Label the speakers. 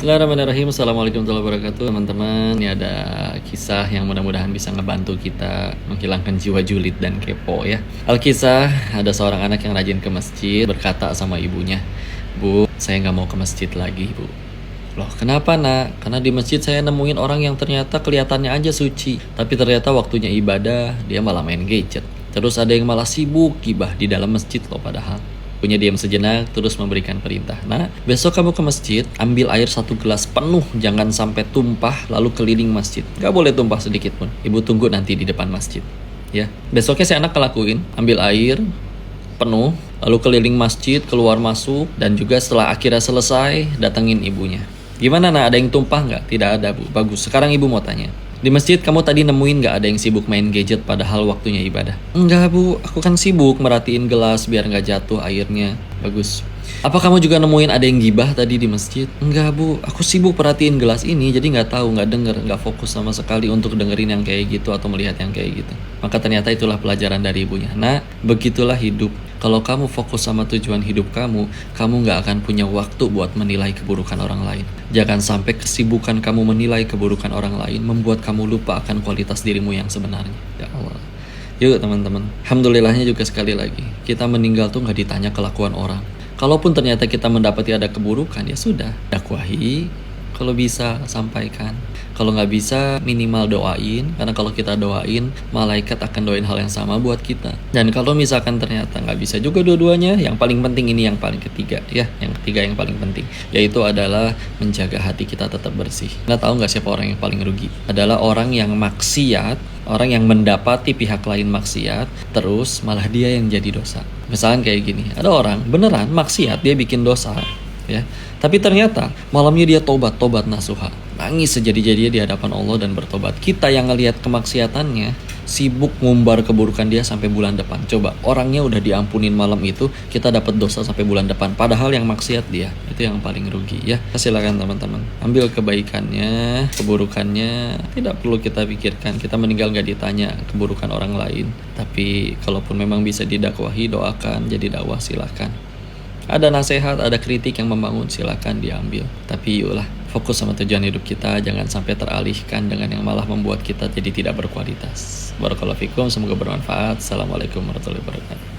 Speaker 1: Bismillahirrahmanirrahim. Assalamualaikum warahmatullahi wabarakatuh. Teman-teman, ini ada kisah yang mudah-mudahan bisa ngebantu kita menghilangkan jiwa julid dan kepo ya. Alkisah, ada seorang anak yang rajin ke masjid, berkata sama ibunya, "Bu, saya nggak mau ke masjid lagi, Bu." "Loh, kenapa nak?" "Karena di masjid saya nemuin orang yang ternyata kelihatannya aja suci, tapi ternyata waktunya ibadah dia malah main gadget. Terus ada yang malah sibuk gibah di dalam masjid loh padahal." Punya diam sejenak, terus memberikan perintah. "Nah, besok kamu ke masjid, ambil air 1 gelas penuh, jangan sampai tumpah, lalu keliling masjid. Gak boleh tumpah sedikit pun. Ibu tunggu nanti di depan masjid." Ya, besoknya si anak ngelakuin, ambil air penuh, lalu keliling masjid, keluar masuk, dan juga setelah akhirnya selesai, datengin ibunya. "Gimana nak, ada yang tumpah nggak?" "Tidak ada, Bu." "Bagus, sekarang ibu mau tanya. Di masjid kamu tadi nemuin gak ada yang sibuk main gadget padahal waktunya ibadah?" "Enggak, Bu, aku kan sibuk merhatiin gelas biar gak jatuh airnya." "Bagus. Apa kamu juga nemuin ada yang gibah tadi di masjid?" "Enggak, Bu, aku sibuk perhatiin gelas ini jadi gak tahu, gak denger, gak fokus sama sekali untuk dengerin yang kayak gitu atau melihat yang kayak gitu." Maka ternyata itulah pelajaran dari ibunya. "Nah, begitulah hidup. Kalau kamu fokus sama tujuan hidup kamu gak akan punya waktu buat menilai keburukan orang lain. Jangan sampai kesibukan kamu menilai keburukan orang lain membuat kamu lupa akan kualitas dirimu yang sebenarnya." Ya Allah. Yuk teman-teman, alhamdulillahnya juga sekali lagi, kita meninggal tuh gak ditanya kelakuan orang. Kalaupun ternyata kita mendapati ada keburukan, ya sudah, dakwahi. Kalau bisa, sampaikan. Kalau nggak bisa, minimal doain. Karena kalau kita doain, malaikat akan doain hal yang sama buat kita. Dan kalau misalkan ternyata nggak bisa juga dua-duanya, yang paling penting ini yang paling ketiga ya. Yang ketiga yang paling penting, yaitu adalah menjaga hati kita tetap bersih. Nah, tahu nggak siapa orang yang paling rugi? Adalah orang yang maksiat, orang yang mendapati pihak lain maksiat, terus malah dia yang jadi dosa. Misalkan kayak gini, ada orang beneran maksiat, dia bikin dosa ya, tapi ternyata malamnya dia tobat nasuha, nangis sejadi-jadinya di hadapan Allah dan bertobat. Kita yang ngelihat kemaksiatannya, sibuk ngumbar keburukan dia sampai bulan depan. Coba, orangnya udah diampunin malam itu, kita dapat dosa sampai bulan depan, padahal yang maksiat dia. Itu yang paling rugi ya. Silakan teman-teman, ambil kebaikannya, keburukannya tidak perlu kita pikirkan. Kita meninggal gak ditanya keburukan orang lain. Tapi kalaupun memang bisa didakwahi, doakan, jadi dakwah silakan. Ada nasihat, ada kritik yang membangun, silakan diambil. Tapi yuklah, fokus sama tujuan hidup kita, jangan sampai teralihkan dengan yang malah membuat kita jadi tidak berkualitas. Barakallahu fikum, semoga bermanfaat. Assalamualaikum warahmatullahi wabarakatuh.